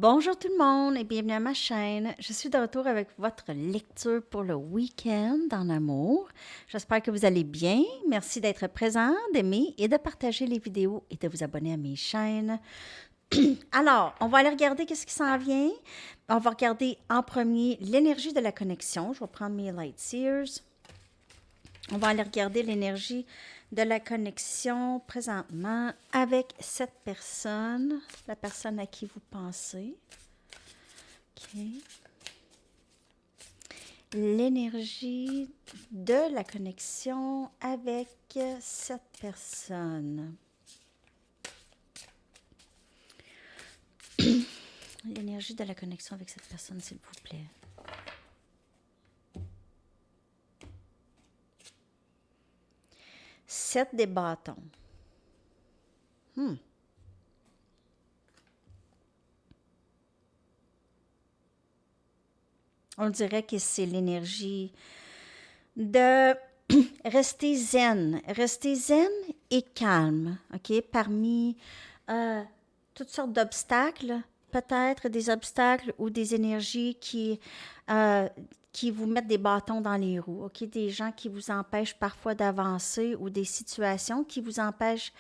Bonjour tout le monde et bienvenue à ma chaîne. Je suis de retour avec votre lecture pour le week-end en amour. J'espère que vous allez bien. Merci d'être présent, d'aimer et de partager les vidéos et de vous abonner à mes chaînes. Alors, on va aller regarder qu'est-ce qui s'en vient. On va regarder en premier l'énergie de la connexion. Je vais prendre mes light seers. On va aller regarder l'énergie de la connexion présentement avec cette personne, la personne à qui vous pensez. OK. L'énergie de la connexion avec cette personne. L'énergie de la connexion avec cette personne, s'il vous plaît. Sept des bâtons. On dirait que c'est l'énergie de rester zen et calme, OK? Parmi toutes sortes d'obstacles, peut-être des obstacles ou des énergies qui vous mettent des bâtons dans les roues, OK? Des gens qui vous empêchent parfois d'avancer ou des situations qui vous empêchent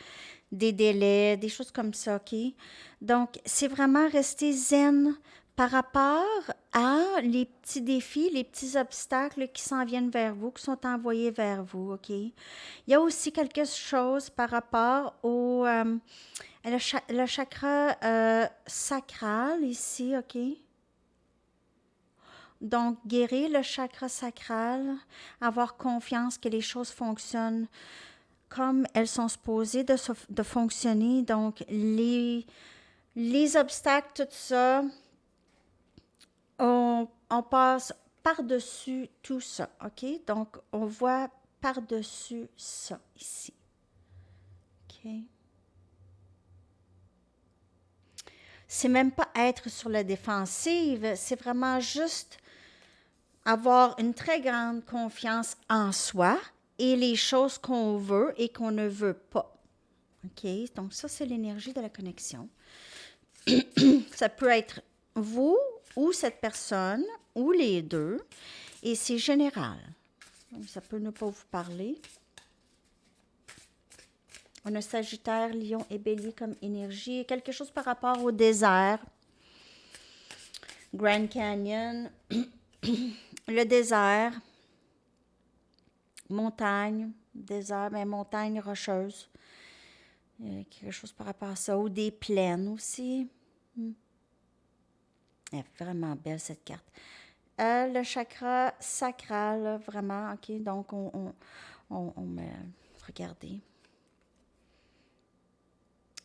des délais, des choses comme ça, OK? Donc, c'est vraiment rester zen par rapport à les petits défis, les petits obstacles qui s'en viennent vers vous, qui sont envoyés vers vous, OK? Il y a aussi quelque chose par rapport au le chakra sacral ici, OK? Donc, guérir le chakra sacral, avoir confiance que les choses fonctionnent comme elles sont supposées de fonctionner. Donc, les obstacles, tout ça, on passe par-dessus tout ça, OK? Donc, on voit par-dessus ça ici. OK? C'est même pas être sur la défensive, c'est vraiment juste avoir une très grande confiance en soi et les choses qu'on veut et qu'on ne veut pas. OK? Donc, ça, c'est l'énergie de la connexion. Ça peut être vous ou cette personne ou les deux et c'est général. Donc, ça peut ne pas vous parler. On a Sagittaire, Lion et Bélier comme énergie. Quelque chose par rapport au désert. Grand Canyon. Le désert. Montagne. Désert, mais montagne rocheuse. Quelque chose par rapport à ça. Ou des plaines aussi. Elle est vraiment belle cette carte. Le chakra sacral, vraiment, OK. Donc, on me... Regardez.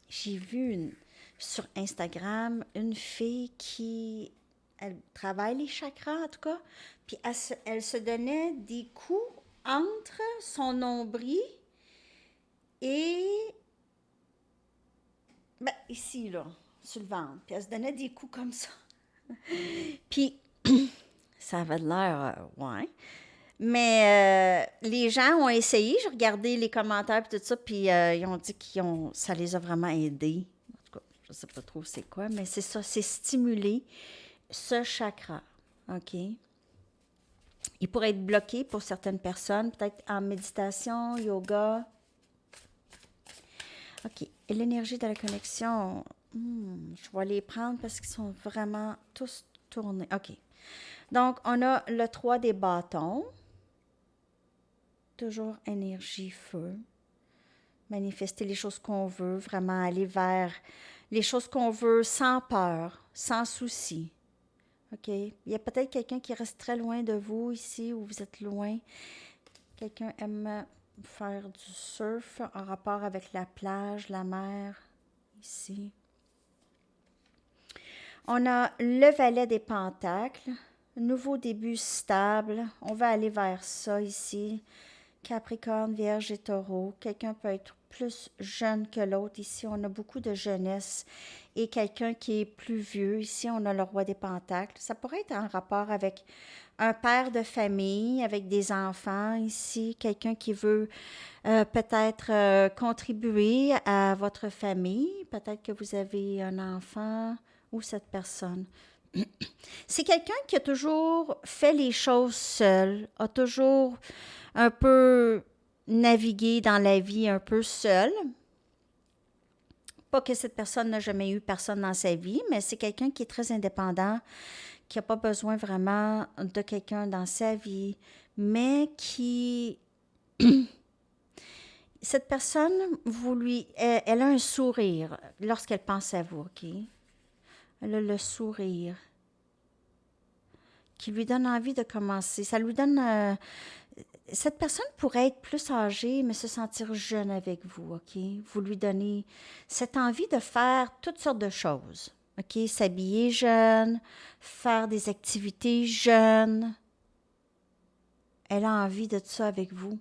J'ai vu sur Instagram une fille qui... Elle travaille les chakras, en tout cas. Puis, elle se donnait des coups entre son nombril et... Ben, ici, là, sur le ventre. Puis, elle se donnait des coups comme ça. Puis, ça avait l'air, ouais. Mais les gens ont essayé, j'ai regardé les commentaires et tout ça, puis ils ont dit que ça les a vraiment aidés. En tout cas, je ne sais pas trop c'est quoi, mais c'est ça, c'est stimuler ce chakra, OK? Il pourrait être bloqué pour certaines personnes, peut-être en méditation, yoga. OK, et l'énergie de la connexion, je vais les prendre parce qu'ils sont vraiment tous tournés. OK, donc on a le 3 des bâtons. Toujours énergie, feu. Manifester les choses qu'on veut, vraiment aller vers les choses qu'on veut sans peur, sans souci. OK? Il y a peut-être quelqu'un qui reste très loin de vous ici, ou vous êtes loin. Quelqu'un aime faire du surf en rapport avec la plage, la mer, ici. On a le valet des pentacles. Nouveau début stable. On va aller vers ça ici. Capricorne, Vierge et Taureau. Quelqu'un peut être plus jeune que l'autre. Ici, on a beaucoup de jeunesse et quelqu'un qui est plus vieux. Ici, on a le roi des pentacles. Ça pourrait être en rapport avec un père de famille, avec des enfants. Ici, quelqu'un qui veut peut-être contribuer à votre famille. Peut-être que vous avez un enfant ou cette personne. C'est quelqu'un qui a toujours fait les choses seul, a toujours un peu navigué dans la vie un peu seul. Pas que cette personne n'a jamais eu personne dans sa vie, mais c'est quelqu'un qui est très indépendant, qui n'a pas besoin vraiment de quelqu'un dans sa vie, mais qui... Cette personne, elle a un sourire lorsqu'elle pense à vous, OK? Elle a le sourire qui lui donne envie de commencer. Ça lui donne... cette personne pourrait être plus âgée, mais se sentir jeune avec vous, OK? Vous lui donnez cette envie de faire toutes sortes de choses, OK? S'habiller jeune, faire des activités jeunes. Elle a envie de tout ça avec vous.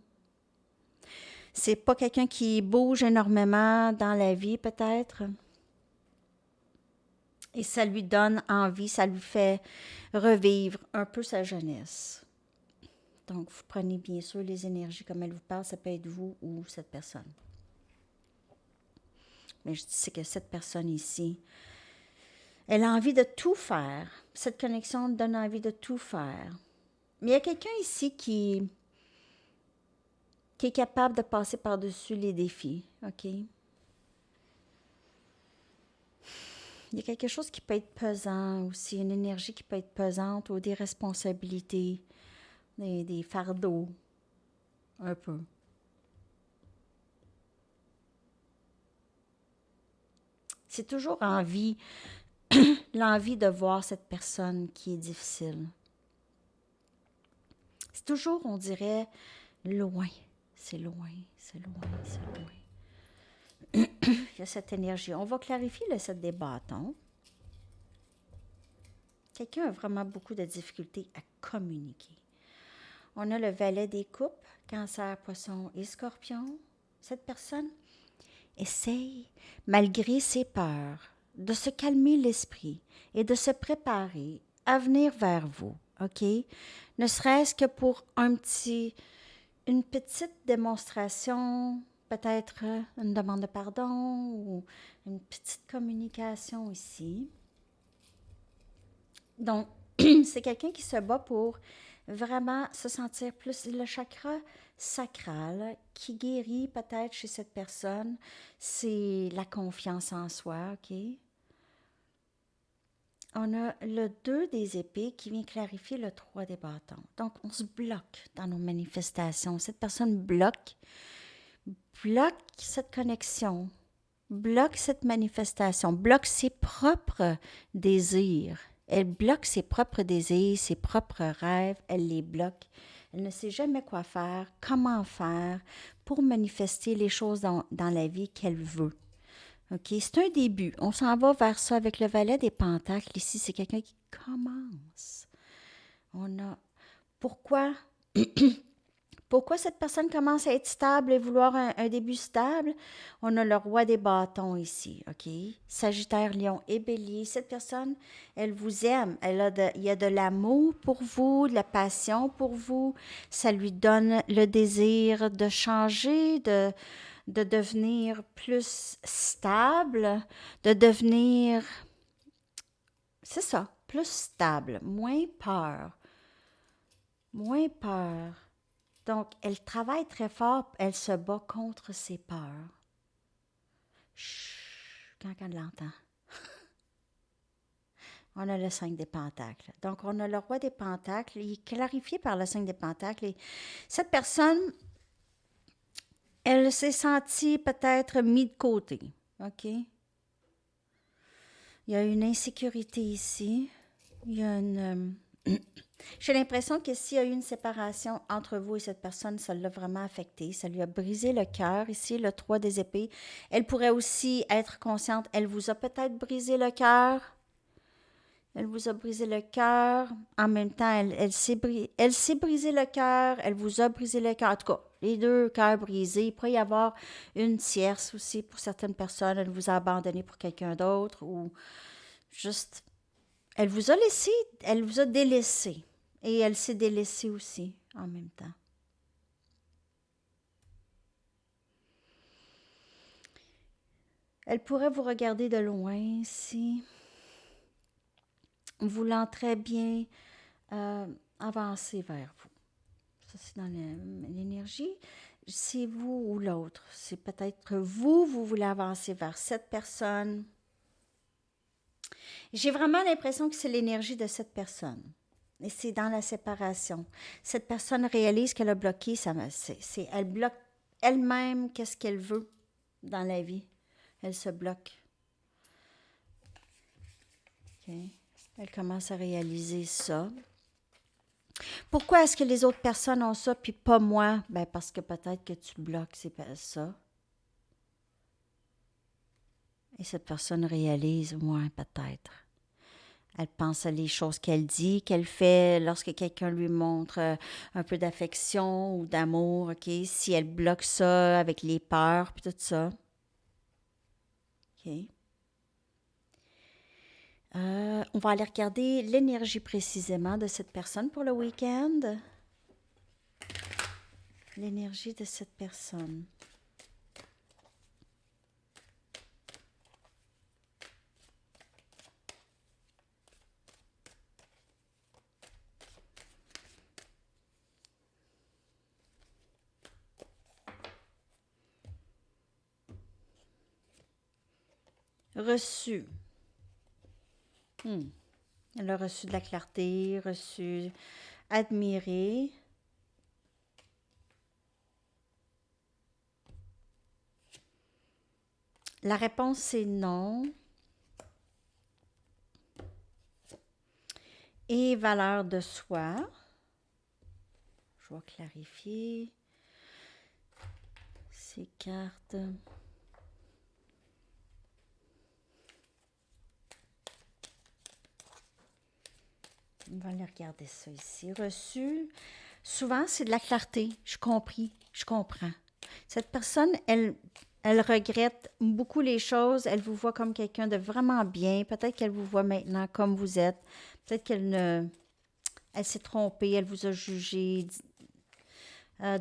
C'est pas quelqu'un qui bouge énormément dans la vie, peut-être. Et ça lui donne envie, ça lui fait revivre un peu sa jeunesse. Donc, vous prenez bien sûr les énergies comme elle vous parle, ça peut être vous ou cette personne. Mais je dis c'est que cette personne ici, elle a envie de tout faire. Cette connexion donne envie de tout faire. Mais il y a quelqu'un ici qui est capable de passer par-dessus les défis, OK? Il y a quelque chose qui peut être pesant aussi, une énergie qui peut être pesante ou des responsabilités, des fardeaux, un peu. C'est toujours l'envie de voir cette personne qui est difficile. C'est toujours, on dirait, loin. C'est loin, c'est loin, c'est loin. Il y a cette énergie. On va clarifier le 7 des bâtons. Quelqu'un a vraiment beaucoup de difficultés à communiquer. On a le valet des coupes, cancer, poisson et scorpion. Cette personne essaye, malgré ses peurs, de se calmer l'esprit et de se préparer à venir vers vous, OK? Ne serait-ce que pour une petite démonstration, peut-être une demande de pardon ou une petite communication ici. Donc, c'est quelqu'un qui se bat pour vraiment se sentir plus le chakra sacral qui guérit peut-être chez cette personne, c'est la confiance en soi, OK? On a le 2 des épées qui vient clarifier le 3 des bâtons. Donc, on se bloque dans nos manifestations. Cette personne bloque cette connexion, bloque cette manifestation, bloque ses propres désirs. Elle bloque ses propres désirs, ses propres rêves, elle les bloque. Elle ne sait jamais quoi faire, comment faire pour manifester les choses dans la vie qu'elle veut. OK, c'est un début. On s'en va vers ça avec le valet des pentacles. Ici, c'est quelqu'un qui commence. On a... Pourquoi? Pourquoi cette personne commence à être stable et vouloir un début stable? On a le roi des bâtons ici, OK? Sagittaire, Lion et Bélier. Cette personne, elle vous aime. Il y a de l'amour pour vous, de la passion pour vous. Ça lui donne le désir de changer, de devenir plus stable, de devenir, c'est ça, plus stable, moins peur. Moins peur. Donc, elle travaille très fort, elle se bat contre ses peurs. Chut, quand elle l'entend. On a le 5 des pentacles. Donc, on a le roi des pentacles. Il est clarifié par le 5 des pentacles. Et cette personne, elle s'est sentie peut-être mise de côté. OK? Il y a une insécurité ici. Il y a une... J'ai l'impression que s'il y a eu une séparation entre vous et cette personne, ça l'a vraiment affecté. Ça lui a brisé le cœur. Ici, le 3 des épées. Elle pourrait aussi être consciente. Elle vous a peut-être brisé le cœur. Elle vous a brisé le cœur. En même temps, elle s'est brisé le cœur. Elle vous a brisé le cœur. En tout cas, les deux cœurs brisés. Il pourrait y avoir une tierce aussi pour certaines personnes. Elle vous a abandonné pour quelqu'un d'autre ou juste... Elle vous a laissé, elle vous a délaissé. Et elle s'est délaissée aussi en même temps. Elle pourrait vous regarder de loin ici. voulant très bien avancer vers vous. Ça, c'est dans l'énergie. C'est vous ou l'autre. C'est peut-être vous, vous voulez avancer vers cette personne. J'ai vraiment l'impression que c'est l'énergie de cette personne. Et c'est dans la séparation. Cette personne réalise qu'elle a bloqué, elle bloque elle-même qu'est-ce qu'elle veut dans la vie. Elle se bloque. OK. Elle commence à réaliser ça. Pourquoi est-ce que les autres personnes ont ça puis pas moi? Ben parce que peut-être que tu bloques ça. Et cette personne réalise, ouais, peut-être. Elle pense à les choses qu'elle dit, qu'elle fait lorsque quelqu'un lui montre un peu d'affection ou d'amour, OK? Si elle bloque ça avec les peurs puis tout ça. OK? On va aller regarder l'énergie précisément de cette personne pour le week-end. L'énergie de cette personne. Reçu. Elle a reçu de la clarté, reçu, admiré. La réponse, c'est non. Et valeur de soi. Je vais clarifier ces cartes. On va aller regarder ça ici. Reçu. Souvent, c'est de la clarté. Je comprends. Cette personne, elle regrette beaucoup les choses. Elle vous voit comme quelqu'un de vraiment bien. Peut-être qu'elle vous voit maintenant comme vous êtes. Peut-être elle s'est trompée. Elle vous a jugé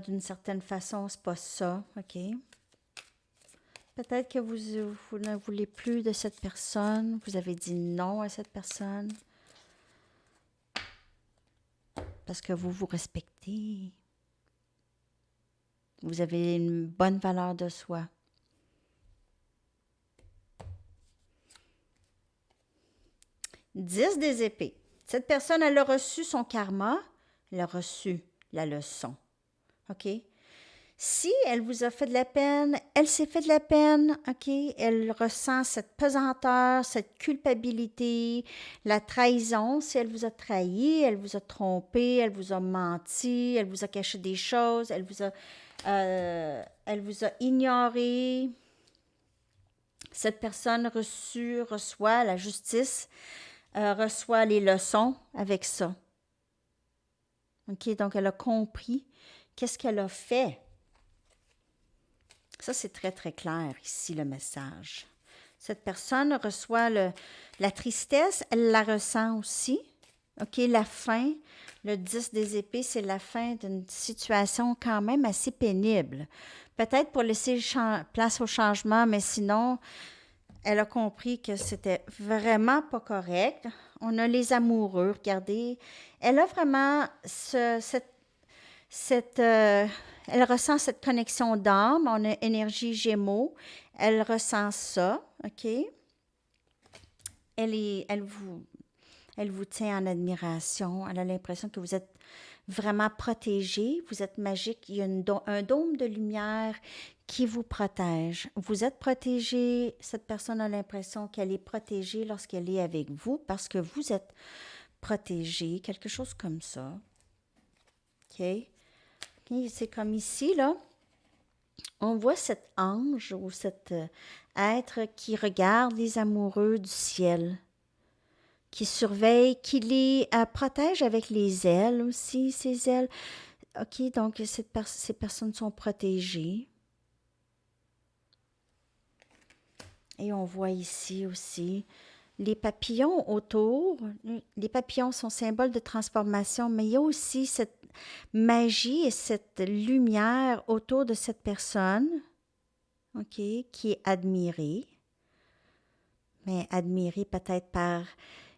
d'une certaine façon. C'est pas ça. OK? Peut-être que vous ne voulez plus de cette personne. Vous avez dit non à cette personne. Parce que vous vous respectez. Vous avez une bonne valeur de soi. Dix des épées. Cette personne, elle a reçu son karma. Elle a reçu la leçon. OK? Si elle vous a fait de la peine, elle s'est fait de la peine, OK? Elle ressent cette pesanteur, cette culpabilité, la trahison. Si elle vous a trahi, elle vous a trompé, elle vous a menti, elle vous a caché des choses, elle vous a ignoré. Cette personne reçoit la justice, reçoit les leçons avec ça. OK? Donc, elle a compris qu'est-ce qu'elle a fait. Ça, c'est très, très clair ici, le message. Cette personne reçoit la tristesse, elle la ressent aussi. OK, la fin, le 10 des épées, c'est la fin d'une situation quand même assez pénible. Peut-être pour laisser place au changement, mais sinon, elle a compris que c'était vraiment pas correct. On a les amoureux, regardez. Elle a vraiment elle ressent cette connexion d'âme. On a énergie Gémeaux. Elle ressent ça, OK? Elle vous tient en admiration. Elle a l'impression que vous êtes vraiment protégé. Vous êtes magique. Il y a un dôme de lumière qui vous protège. Vous êtes protégé. Cette personne a l'impression qu'elle est protégée lorsqu'elle est avec vous parce que vous êtes protégé. Quelque chose comme ça. OK? C'est comme ici, là, on voit cet ange ou cet être qui regarde les amoureux du ciel, qui surveille, qui les protège avec les ailes aussi, ces ailes. OK, donc ces personnes sont protégées. Et on voit ici aussi les papillons autour. Les papillons sont symboles de transformation, mais il y a aussi cette magie et cette lumière autour de cette personne, OK, qui est admirée, mais admirée peut-être par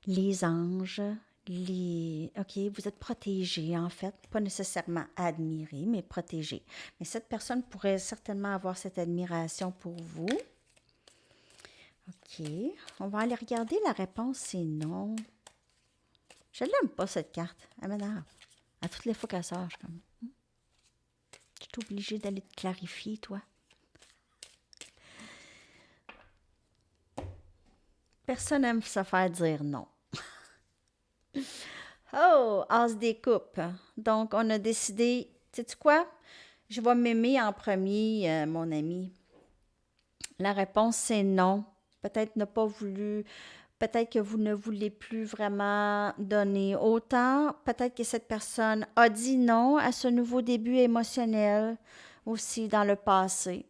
les anges, OK, vous êtes protégé en fait, pas nécessairement admiré, mais protégé. Mais cette personne pourrait certainement avoir cette admiration pour vous. OK, on va aller regarder la réponse, c'est non. Je l'aime pas cette carte, elle m'énerve. À toutes les fois qu'elle sort, je suis comme, je suis obligée d'aller te clarifier, toi. Personne n'aime se faire dire non. Oh, as des coupes. Donc, on a décidé, sais-tu quoi? Je vais m'aimer en premier, mon ami. La réponse, c'est non. Peut-être n'a pas voulu, peut-être que vous ne voulez plus vraiment donner autant. Peut-être que cette personne a dit non à ce nouveau début émotionnel aussi dans le passé.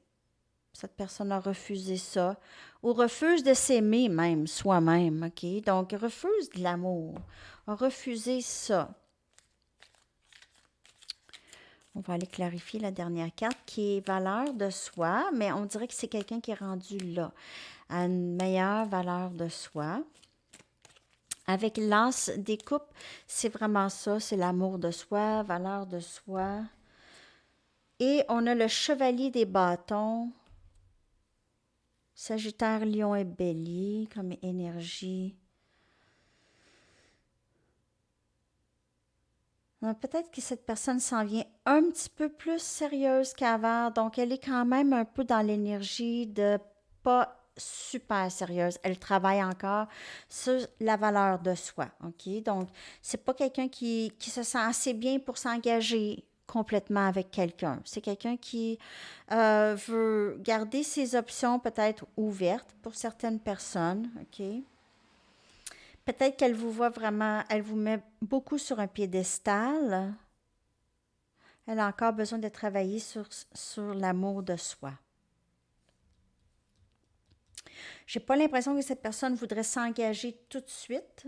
Cette personne a refusé ça. Ou refuse de s'aimer même soi-même, OK? Donc, refuse de l'amour. A refusé ça. On va aller clarifier la dernière carte qui est valeur de soi, mais on dirait que c'est quelqu'un qui est rendu là, à une meilleure valeur de soi. Avec l'as des coupes, c'est vraiment ça, c'est l'amour de soi, valeur de soi. Et on a le chevalier des bâtons, Sagittaire, Lion et Bélier comme énergie. Peut-être que cette personne s'en vient un petit peu plus sérieuse qu'avant, donc elle est quand même un peu dans l'énergie de pas super sérieuse. Elle travaille encore sur la valeur de soi, OK? Donc, c'est pas quelqu'un qui se sent assez bien pour s'engager complètement avec quelqu'un. C'est quelqu'un qui veut garder ses options peut-être ouvertes pour certaines personnes, OK? Peut-être qu'elle vous voit vraiment, elle vous met beaucoup sur un piédestal. Elle a encore besoin de travailler sur l'amour de soi. J'ai pas l'impression que cette personne voudrait s'engager tout de suite,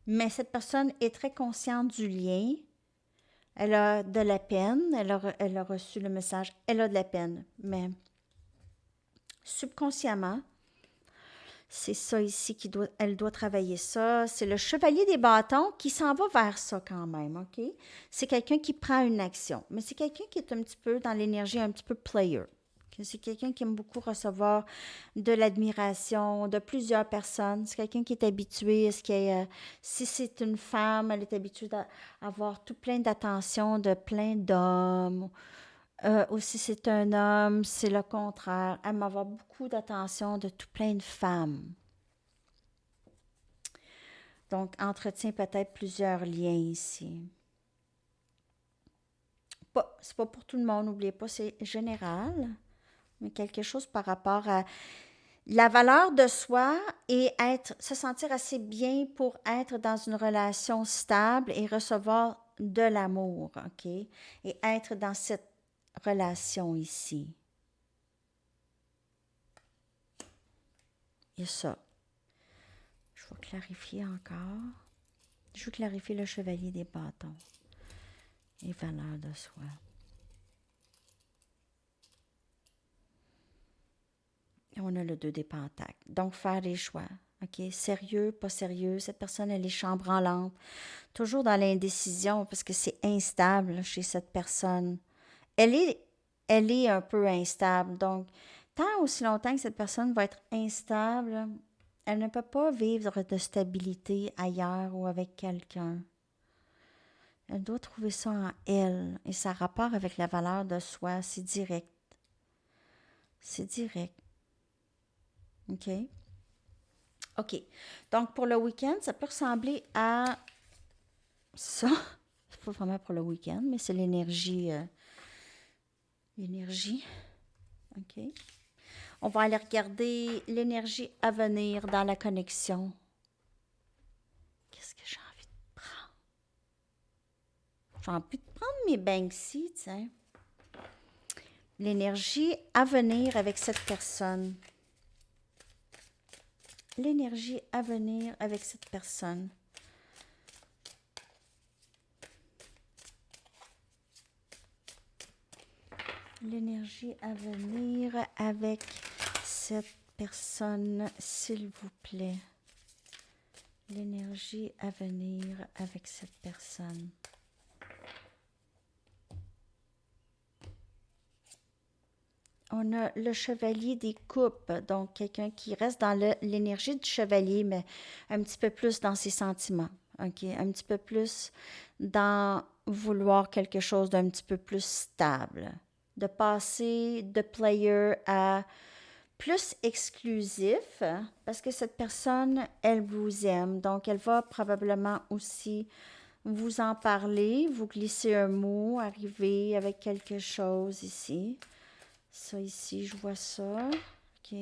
mais cette personne est très consciente du lien. Elle a de la peine, elle a reçu le message, elle a de la peine, mais subconsciemment, c'est ça ici elle doit travailler ça. C'est le chevalier des bâtons qui s'en va vers ça quand même, OK? C'est quelqu'un qui prend une action, mais c'est quelqu'un qui est un petit peu dans l'énergie un petit peu player. C'est quelqu'un qui aime beaucoup recevoir de l'admiration de plusieurs personnes. C'est quelqu'un qui est habitué à ce qu'il y ait, si c'est une femme, elle est habituée à avoir tout plein d'attention de plein d'hommes. Ou si c'est un homme, c'est le contraire. Elle aime avoir beaucoup d'attention de tout plein de femmes. Donc, entretient peut-être plusieurs liens ici. C'est pas pour tout le monde, n'oubliez pas, c'est général, mais quelque chose par rapport à la valeur de soi et se sentir assez bien pour être dans une relation stable et recevoir de l'amour, OK? Et être dans cette relation ici. Il y a ça. Je vais clarifier encore. Je vais clarifier le chevalier des bâtons et valeur de soi. Et on a le 2 des pentacles. Donc, faire les choix. OK? Sérieux, pas sérieux. Cette personne, elle est chambranlante. Toujours dans l'indécision parce que c'est instable chez cette personne. Elle est un peu instable. Donc, tant aussi longtemps que cette personne va être instable, elle ne peut pas vivre de stabilité ailleurs ou avec quelqu'un. Elle doit trouver ça en elle. Et ça a rapport avec la valeur de soi. C'est direct. C'est direct. OK? OK. Donc, pour le week-end, ça peut ressembler à ça. C'est pas vraiment pour le week-end, mais c'est l'énergie. L'énergie. OK? On va aller regarder l'énergie à venir dans la connexion. Qu'est-ce que j'ai envie de prendre? J'ai envie de prendre mes Banksy, tiens. L'énergie à venir avec cette personne. L'énergie à venir avec cette personne. L'énergie à venir avec cette personne, s'il vous plaît. L'énergie à venir avec cette personne. On a le chevalier des coupes, donc quelqu'un qui reste dans l'énergie du chevalier, mais un petit peu plus dans ses sentiments, ok? Un petit peu plus dans vouloir quelque chose d'un petit peu plus stable. De passer de player à plus exclusif, parce que cette personne, elle vous aime, donc elle va probablement aussi vous en parler, vous glisser un mot, arriver avec quelque chose ici. Ça ici, je vois ça. OK.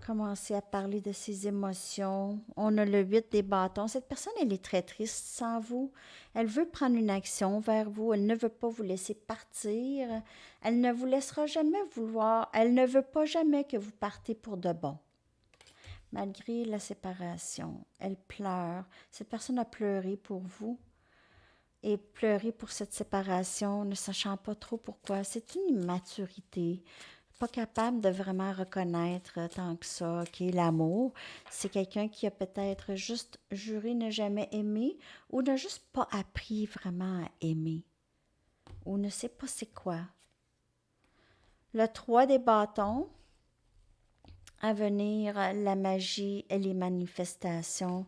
Commencer à parler de ses émotions. On a le 8 des bâtons. Cette personne, elle est très triste sans vous. Elle veut prendre une action vers vous. Elle ne veut pas vous laisser partir. Elle ne vous laissera jamais vouloir. Elle ne veut pas jamais que vous partez pour de bon. Malgré la séparation, elle pleure. Cette personne a pleuré pour vous et pleuré pour cette séparation, ne sachant pas trop pourquoi. C'est une immaturité. Pas capable de vraiment reconnaître tant que ça, l'amour. C'est quelqu'un qui a peut-être juste juré ne jamais aimer ou n'a juste pas appris vraiment à aimer ou ne sait pas c'est quoi. Le 3 des bâtons, à venir, la magie et les manifestations.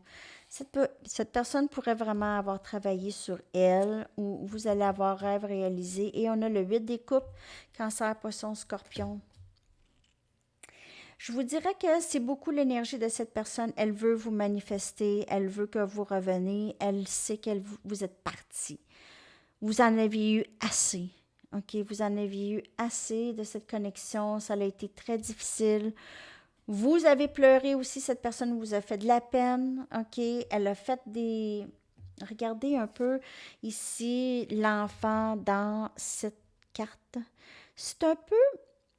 Cette personne pourrait vraiment avoir travaillé sur elle ou vous allez avoir rêve réalisé. Et on a le 8 des coupes, cancer, poisson, scorpion. Je vous dirais que c'est beaucoup l'énergie de cette personne. Elle veut vous manifester, elle veut que vous reveniez, elle sait que vous êtes parti. Vous en avez eu assez. OK, vous en avez eu assez de cette connexion. Ça a été très difficile. Vous avez pleuré aussi, cette personne vous a fait de la peine, OK? Elle a fait des... Regardez un peu ici l'enfant dans cette carte. C'est un peu...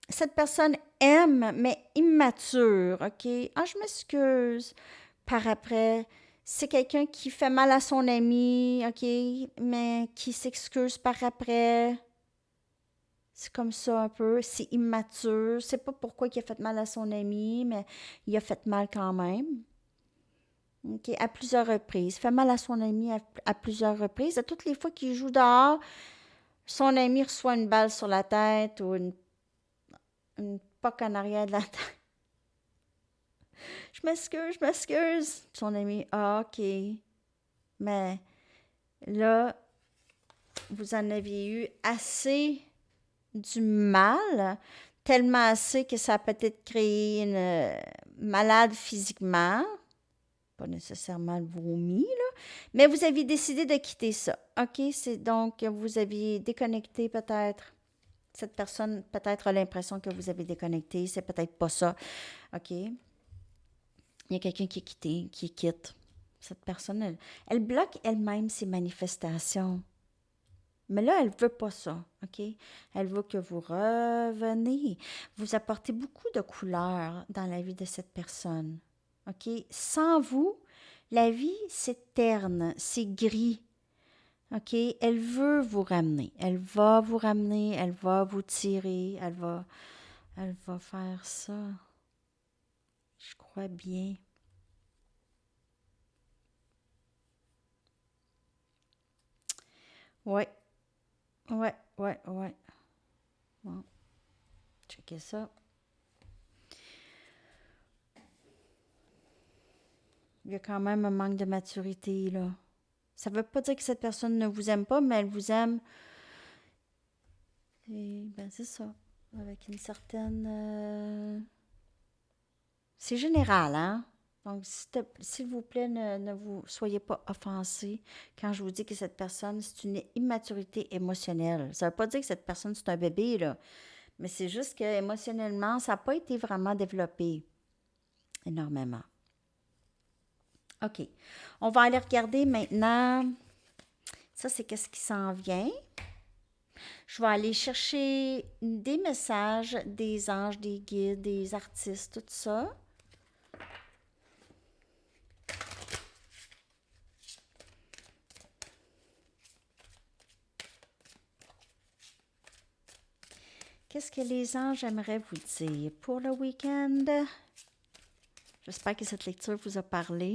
Cette personne aime, mais immature, OK? Ah, je m'excuse. Par après, c'est quelqu'un qui fait mal à son ami, OK? Mais qui s'excuse par après. C'est comme ça un peu, c'est immature. Je sais pas pourquoi il a fait mal à son ami, mais il a fait mal quand même. OK, à plusieurs reprises. Il fait mal à son ami à plusieurs reprises. À toutes les fois qu'il joue dehors, son ami reçoit une balle sur la tête ou une poque en arrière de la tête. Je m'excuse. Son ami, ah, OK. Mais là, vous en aviez eu assez du mal, tellement assez que ça a peut-être créé une malade physiquement, pas nécessairement le vomi, là, mais vous aviez décidé de quitter ça. OK? C'est donc, vous aviez déconnecté peut-être. Cette personne peut-être a l'impression que vous avez déconnecté, c'est peut-être pas ça. OK? Il y a quelqu'un qui est quitté, qui quitte. Cette personne, elle bloque elle-même ses manifestations. Mais là, elle ne veut pas ça, OK? Elle veut que vous reveniez. Vous apportez beaucoup de couleurs dans la vie de cette personne, OK? Sans vous, la vie, c'est terne, c'est gris, OK? Elle veut vous ramener. Elle va vous ramener, elle va vous tirer, elle va faire ça. Je crois bien. Ouais, ouais. Bon, checkez ça. Il y a quand même un manque de maturité, là. Ça ne veut pas dire que cette personne ne vous aime pas, mais elle vous aime. Et ben c'est ça. Avec une certaine... C'est général, hein? Donc, s'il vous plaît, ne vous soyez pas offensés quand je vous dis que cette personne, c'est une immaturité émotionnelle. Ça ne veut pas dire que cette personne, c'est un bébé, là. Mais c'est juste que émotionnellement, ça n'a pas été vraiment développé énormément. OK. On va aller regarder maintenant. Ça, c'est qu'est-ce qui s'en vient. Je vais aller chercher des messages des anges, des guides, des artistes, tout ça. Qu'est-ce que les anges aimeraient vous dire pour le week-end? J'espère que cette lecture vous a parlé.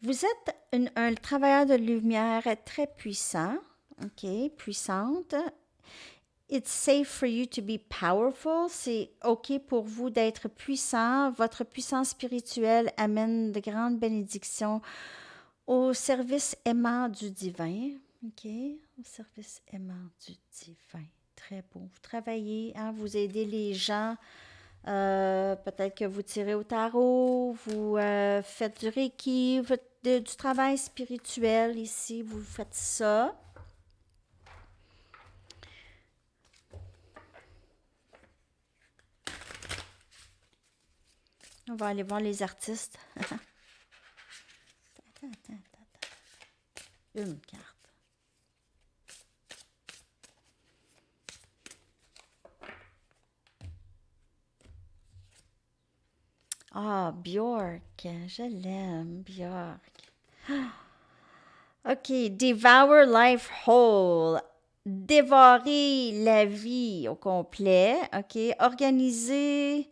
Vous êtes un travailleur de lumière très puissant, OK, puissante. It's safe for you to be powerful. C'est OK pour vous d'être puissant. Votre puissance spirituelle amène de grandes bénédictions au service aimant du divin. OK, au service aimant du divin. Très beau. Vous travaillez, hein, vous aidez les gens. Peut-être que vous tirez au tarot, vous faites du Reiki, vous faites du travail spirituel ici, vous faites ça. On va aller voir les artistes. Attends. Une carte. Ah, Björk. Je l'aime, Björk. OK. Devour life whole. Dévorer la vie au complet. OK. Organiser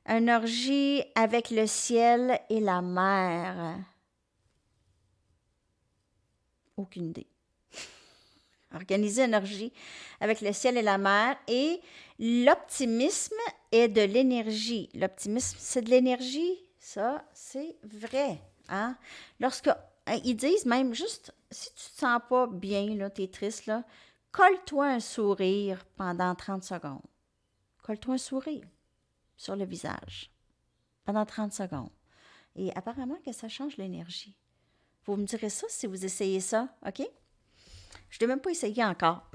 une orgie avec le ciel et la mer. Aucune idée. Organiser une orgie avec le ciel et la mer. Et l'optimisme est de l'énergie. L'optimisme, c'est de l'énergie. Ça, c'est vrai. Hein? Lorsque ils disent même juste, si tu te sens pas bien, là, t'es triste, là, colle-toi un sourire pendant 30 secondes. Colle-toi un sourire sur le visage pendant 30 secondes. Et apparemment que ça change l'énergie. Vous me direz ça si vous essayez ça, OK? Je ne l'ai même pas essayé encore.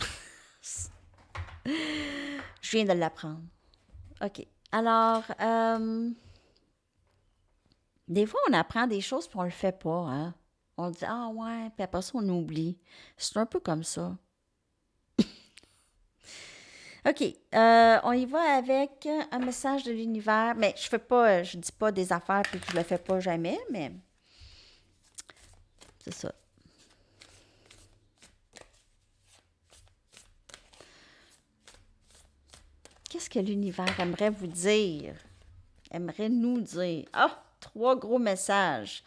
Je viens de l'apprendre. OK. Alors, des fois, on apprend des choses puis on le fait pas, hein? On dit, ah ouais, puis après ça, on oublie. C'est un peu comme ça. OK. On y va avec un message de l'univers. Mais je dis pas des affaires puis que je le fais pas jamais, mais c'est ça. Qu'est-ce que l'univers aimerait vous dire? Aimerait nous dire? Ah, 3 gros messages.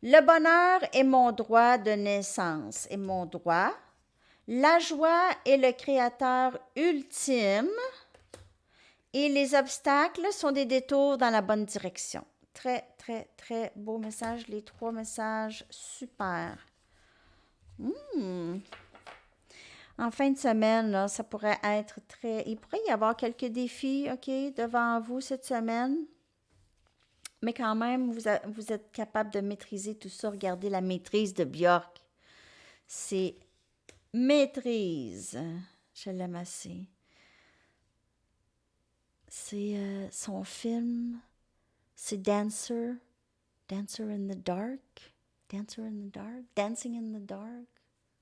Le bonheur est mon droit de naissance et mon droit. La joie est le créateur ultime. Et les obstacles sont des détours dans la bonne direction. Très, très, très beau message. Les 3 messages, super. En fin de semaine, là, ça pourrait être très... Il pourrait y avoir quelques défis, OK, devant vous cette semaine. Mais quand même, vous êtes capable de maîtriser tout ça. Regardez la maîtrise de Björk. C'est maîtrise. Je l'aime assez. C'est son film. C'est Dancer. Dancer in the Dark. Dancer in the Dark. Dancing in the Dark.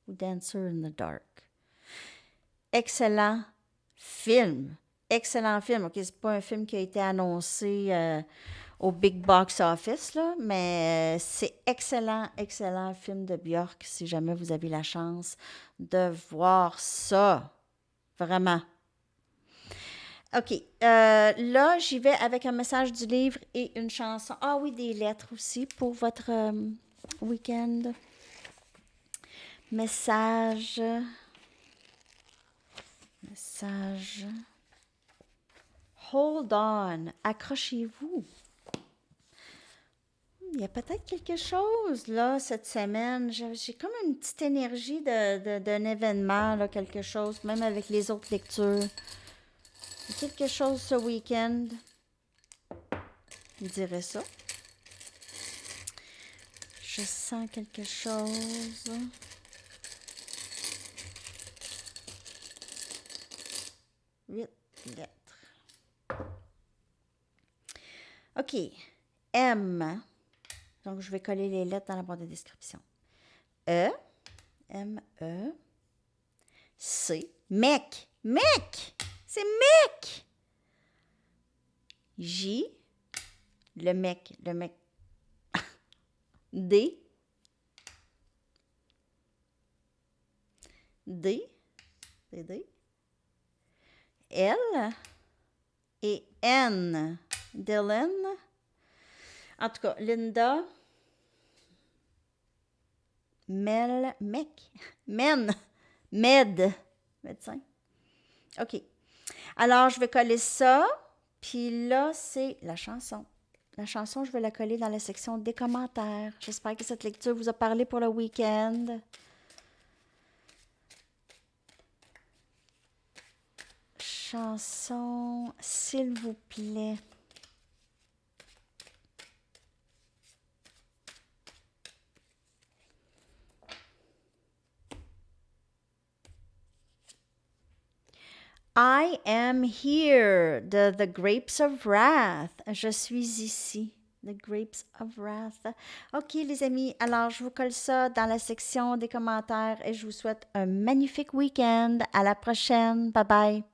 Ou Dancer in the Dark. Excellent film. Excellent film. OK, c'est pas un film qui a été annoncé au Big Box Office, là, mais c'est excellent, excellent film de Björk, si jamais vous avez la chance de voir ça. Vraiment. OK. Là, j'y vais avec un message du livre et une chanson. Ah oui, des lettres aussi pour votre week-end. Message. Hold on. Accrochez-vous. Il y a peut-être quelque chose, là, cette semaine. J'ai comme une petite énergie d'un événement, là, quelque chose, même avec les autres lectures. Il y a quelque chose ce week-end. Je dirais ça. Je sens quelque chose. Huit lettres. OK. M. Donc, je vais coller les lettres dans la boîte de description. E. M-E. C. Mec. Mec. C'est mec. J. Le mec. Le mec. D. D. D. L. Et N. Dylan. En tout cas, Linda. médecin. OK. Alors, je vais coller ça. Puis là, c'est la chanson. La chanson, je vais la coller dans la section des commentaires. J'espère que cette lecture vous a parlé pour le week-end. Chanson, s'il vous plaît. I am here, the Grapes of Wrath. Je suis ici. The Grapes of Wrath. OK, les amis, alors je vous colle ça dans la section des commentaires et je vous souhaite un magnifique week-end. À la prochaine. Bye bye.